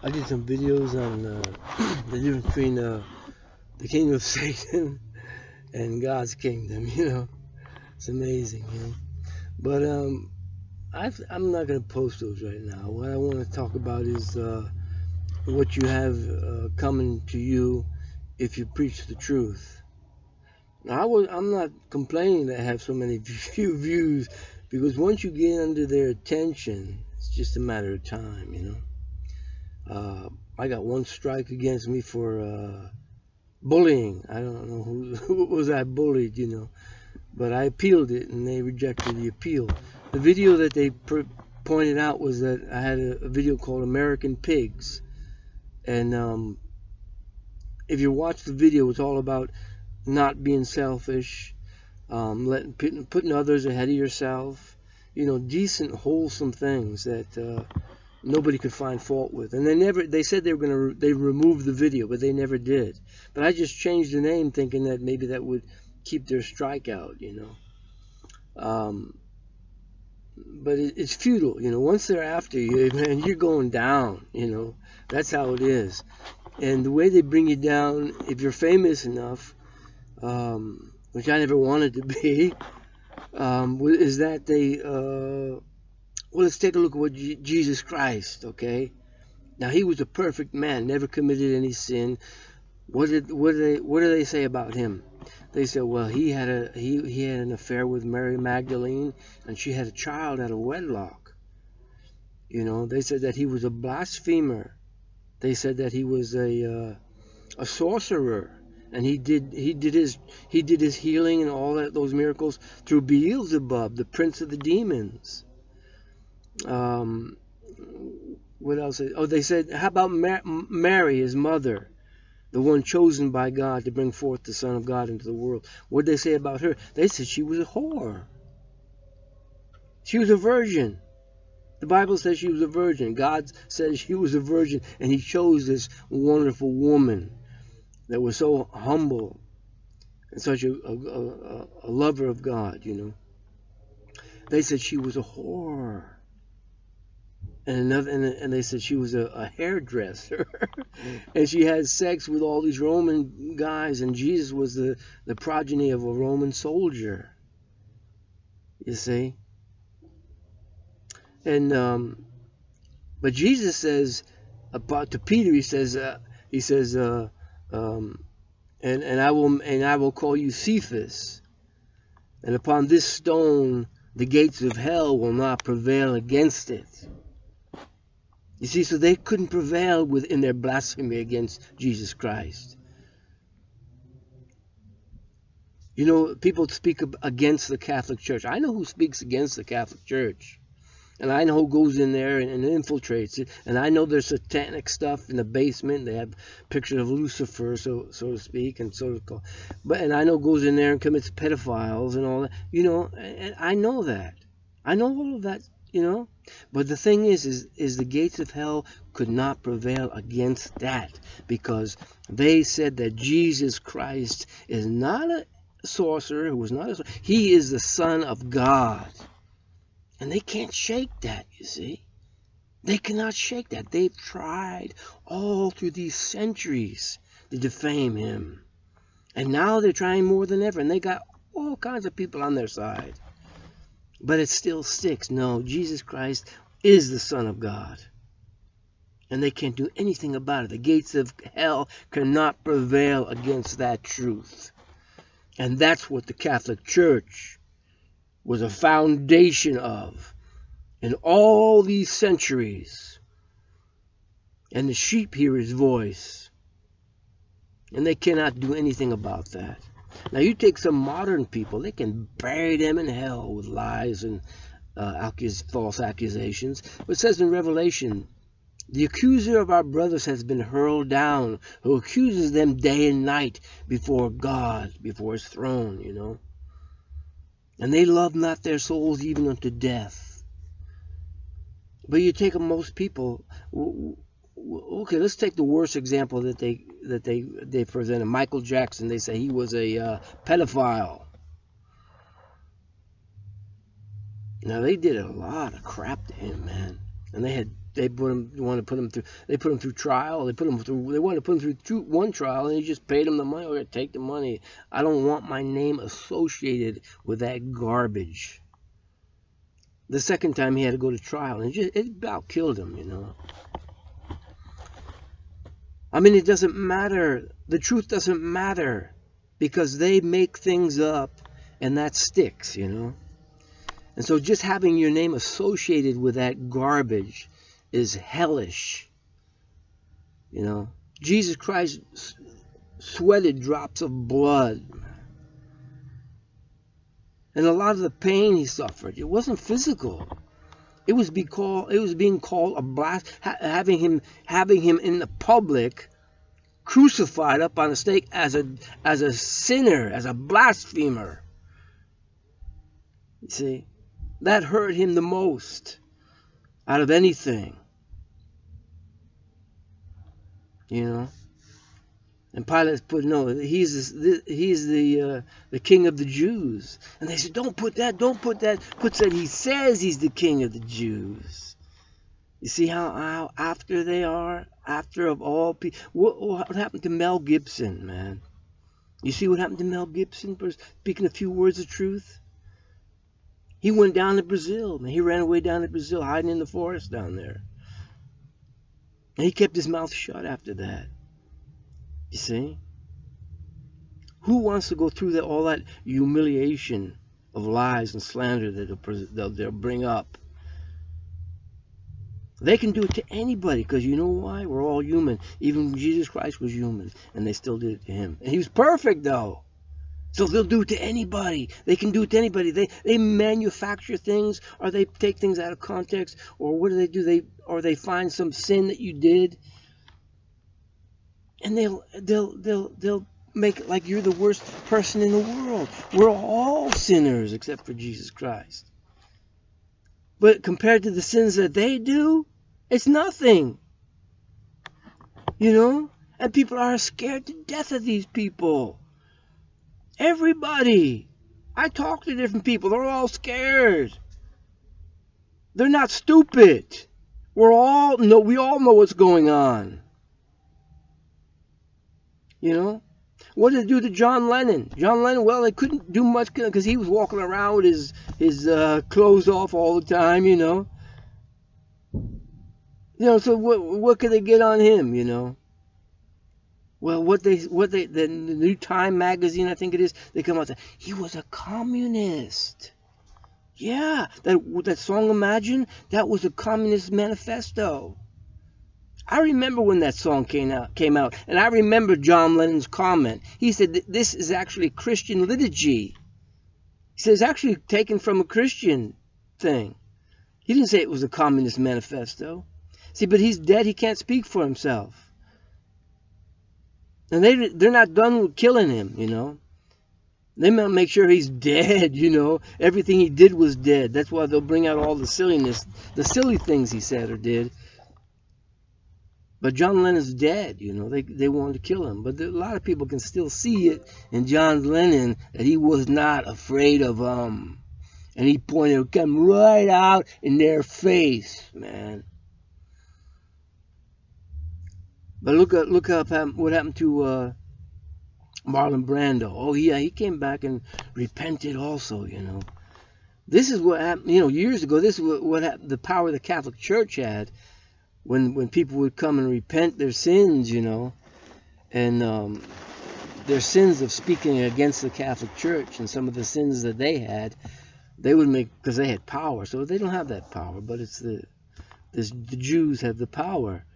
I did some videos on the difference between the kingdom of Satan and God's kingdom. It's amazing. But I'm not going to post those right now. What I want to talk about is what you have coming to you if you preach the truth. Now, I'm not complaining that I have so many few views, because once you get under their attention, it's just a matter of time. I got one strike against me for bullying. I don't know who was I bullied, but I appealed it and they rejected the appeal. The video that they pointed out was that I had a video called American Pigs, and if you watch the video, it's all about not being selfish, putting others ahead of yourself, decent, wholesome things that nobody could find fault with. And they said they removed the video, but they never did. But I just changed the name thinking that maybe that would keep their strike out, but it's futile. Once they're after you, man, you're going down. That's how it is. And the way they bring you down, if you're famous enough, which I never wanted to be, is that they well, let's take a look at what Jesus Christ, okay? Now, he was a perfect man, never committed any sin. What do they say about him? They said, well, he had an affair with Mary Magdalene, and she had a child out of wedlock. They said that he was a blasphemer. They said that he was a sorcerer, and he did his healing and all those miracles through Beelzebub, the prince of the demons. What else? Oh, they said, how about Mary, his mother, the one chosen by God to bring forth the Son of God into the world? What did they say about her? They said she was a whore. She was a virgin. The Bible says she was a virgin. God says she was a virgin, and he chose this wonderful woman that was so humble and such a lover of God, They said she was a whore. And they said she was a hairdresser. And she had sex with all these Roman guys, and Jesus was the progeny of a Roman soldier. You see? And but Jesus says to Peter, he says and I will call you Cephas, and upon this stone the gates of hell will not prevail against it. You see, so they couldn't prevail in their blasphemy against Jesus Christ. People speak against the Catholic Church. I know who speaks against the Catholic Church. And I know who goes in there and infiltrates it. And I know there's satanic stuff in the basement. They have pictures of Lucifer, so to speak, and so to call. And I know goes in there and commits pedophiles and all that. And I know that. I know all of that. But the thing is the gates of hell could not prevail against that, because they said that Jesus Christ is not a sorcerer. He is the Son of God. And they can't shake that, you see. They cannot shake that. They've tried all through these centuries to defame him. And now they're trying more than ever. And they got all kinds of people on their side. But it still sticks. No, Jesus Christ is the Son of God. And they can't do anything about it. The gates of hell cannot prevail against that truth. And that's what the Catholic Church was a foundation of in all these centuries. And the sheep hear his voice, and they cannot do anything about that. Now, you take some modern people, they can bury them in hell with lies and false accusations. But it says in Revelation, the accuser of our brothers has been hurled down, who accuses them day and night before God, before his throne, And they love not their souls even unto death. But you take most people. Okay, let's take the worst example that they presented. Michael Jackson. They say he was a pedophile. Now, they did a lot of crap to him, man. And they had they want to put him through. They put him through trial. They want to put him through one trial, and he just paid him the money. Or take the money. I don't want my name associated with that garbage. The second time he had to go to trial, and it about killed him, you know. I mean, it doesn't matter. The truth doesn't matter, because they make things up, and that sticks, you know. And so just having your name associated with that garbage is hellish. You know, Jesus Christ sweated drops of blood. And a lot of the pain he suffered, it wasn't physical. It was being called a having him in the public crucified up on a stake as a sinner, as a blasphemer. You see, that hurt him the most out of anything. You know, and Pilate put, no, he's the king of the Jews, and they said, don't put that. Put that he says he's the king of the Jews. You see how after they are, after of all people. What happened to Mel Gibson, man? You see what happened to Mel Gibson for speaking a few words of truth? He went down to Brazil, man. He ran away down to Brazil, hiding in the forest down there. And he kept his mouth shut after that. You see? Who wants to go through all that humiliation of lies and slander that they'll bring up? They can do it to anybody, because you know why? We're all human. Even Jesus Christ was human, and they still did it to him. And he was perfect, though. So they'll do it to anybody. They can do it to anybody. They manufacture things, or they take things out of context, or what do? They find some sin that you did, and they'll make it like you're the worst person in the world. We're all sinners except for Jesus Christ. But compared to the sins that they do, it's nothing. You know? And people are scared to death of these people. Everybody. I talk to different people. They're all scared. They're not stupid. We all know what's going on. You know? What did it do to John Lennon? John Lennon, well, they couldn't do much because he was walking around with his clothes off all the time, you know. You know, so what could they get on him, you know? Well, the New Time magazine, I think it is, they come out and say, he was a communist. Yeah, that song Imagine, that was a communist manifesto. I remember when that song came out, and I remember John Lennon's comment. He said that this is actually Christian liturgy. He said it's actually taken from a Christian thing. He didn't say it was a communist manifesto. See, but he's dead. He can't speak for himself. And they're not done with killing him, you know. They might make sure he's dead, you know. Everything he did was dead. That's why they'll bring out all the silliness, the silly things he said or did. But John Lennon's dead, you know. They wanted to kill him. But a lot of people can still see it in John Lennon that he was not afraid of them. And he pointed, come right out in their face, man. But look up what happened to Marlon Brando. Oh yeah, he came back and repented also, you know. This is what happened, you know, years ago. This is what happened, the power the Catholic Church had when people would come and repent their sins, you know, and their sins of speaking against the Catholic Church and some of the sins that they had, they would make, because they had power. So they don't have that power, but it's the Jews have the power.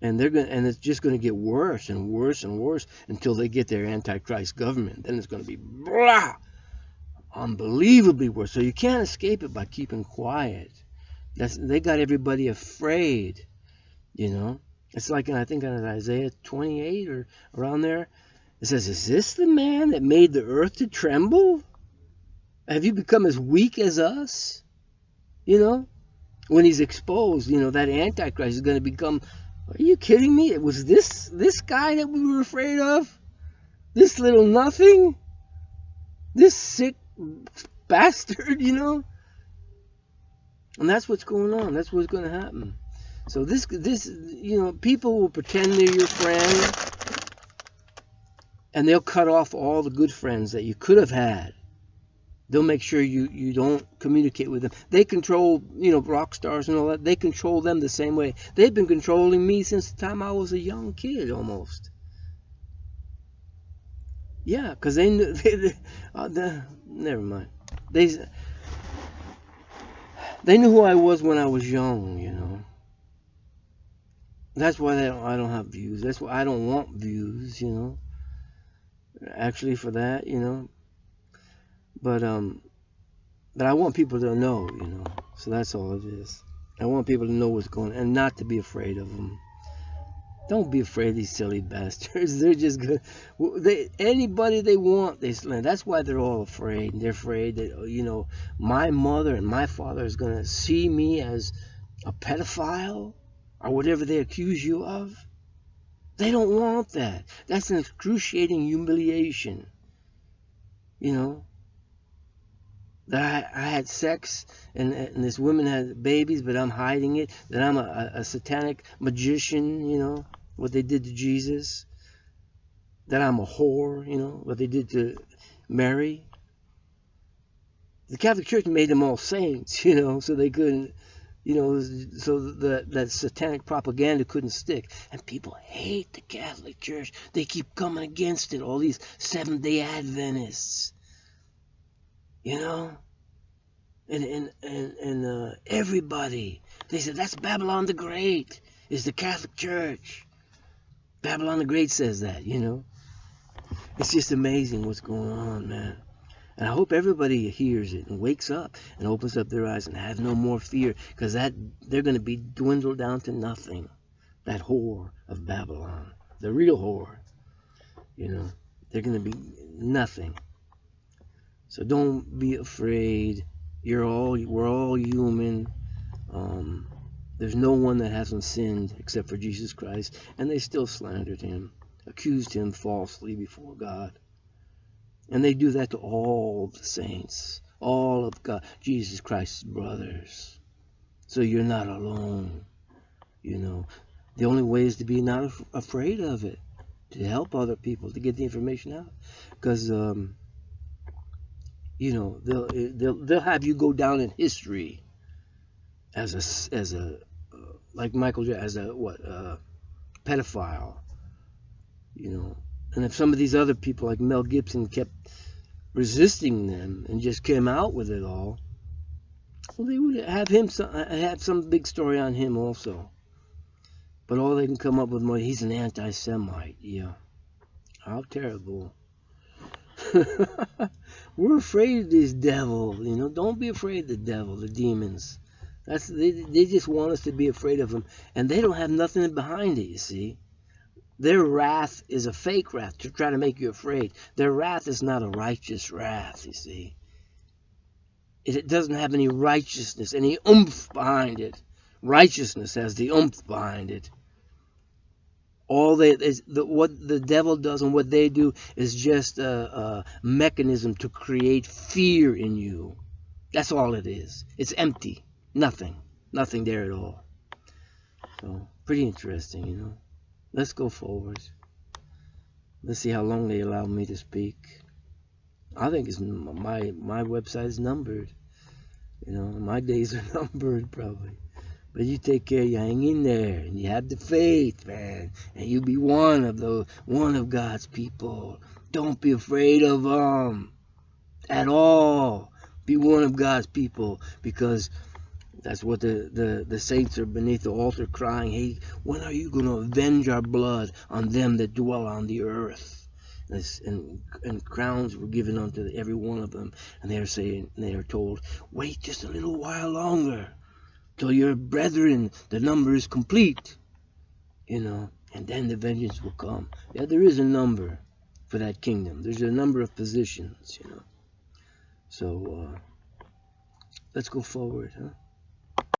And it's just going to get worse and worse and worse until they get their Antichrist government. Then it's going to be unbelievably worse. So you can't escape it by keeping quiet. They got everybody afraid, you know. It's like I think in Isaiah 28 or around there, it says, "Is this the man that made the earth to tremble? Have you become as weak as us?" You know, when he's exposed, you know, that Antichrist is going to become. Are you kidding me? It was this guy that we were afraid of? This little nothing? This sick bastard, you know? And that's what's going on. That's what's going to happen. So people will pretend they're your friend, and they'll cut off all the good friends that you could have had. They'll make sure you don't communicate with them. They control, rock stars and all that. They control them the same way. They've been controlling me since the time I was a young kid, almost. Yeah, because they knew. Never mind. They knew who I was when I was young. That's why I don't have views. That's why I don't want views. Actually, for that, But I want people to know, So that's all it is. I want people to know what's going on and not to be afraid of them. Don't be afraid of these silly bastards. They're just good. Anybody they want, they slay. That's why they're all afraid. They're afraid that, my mother and my father is going to see me as a pedophile or whatever they accuse you of. They don't want that. That's an excruciating humiliation. That I had sex and this woman had babies, but I'm hiding it. That I'm a satanic magician, what they did to Jesus. That I'm a whore, what they did to Mary. The Catholic Church made them all saints, so they couldn't, so that satanic propaganda couldn't stick. And people hate the Catholic Church. They keep coming against it, all these Seventh-day Adventists. And everybody, they said, that's Babylon the Great, is the Catholic Church. Babylon the Great says that, It's just amazing what's going on, man. And I hope everybody hears it and wakes up and opens up their eyes and has no more fear, because they're going to be dwindled down to nothing. That whore of Babylon, the real whore, they're going to be nothing. So don't be afraid. We're all human. There's no one that hasn't sinned except for Jesus Christ, and they still slandered him, accused him falsely before God. And they do that to all the saints, all of God, Jesus Christ's brothers. So you're not alone. The only way is to be not afraid of it, to help other people, to get the information out, because they'll have you go down in history as a like Michael Jackson, as a pedophile, and if some of these other people like Mel Gibson kept resisting them and just came out with it all, well, they would have some big story on him also. But all they can come up with more, he's an anti-Semite. Yeah, how terrible. We're afraid of this devil, Don't be afraid of the devil, the demons. They just want us to be afraid of them, and they don't have nothing behind it. You see, their wrath is a fake wrath to try to make you afraid. Their wrath is not a righteous wrath. You see, it doesn't have any righteousness, any oomph behind it. Righteousness has the oomph behind it. What the devil does and what they do is just a mechanism to create fear in you. That's all it is. It's empty. Nothing there at all. So pretty interesting, Let's go forward. Let's see how long they allow me to speak. I think my website is numbered. My days are numbered probably. But you take care, you hang in there, and you have the faith, man. And you be one of God's people. Don't be afraid of them at all. Be one of God's people, because that's what the saints are beneath the altar crying, hey, when are you going to avenge our blood on them that dwell on the earth? And crowns were given unto every one of them. And they are told, wait just a little while longer, till your brethren, the number is complete, and then the vengeance will come. Yeah, there is a number for that kingdom. There's a number of positions, So let's go forward, huh?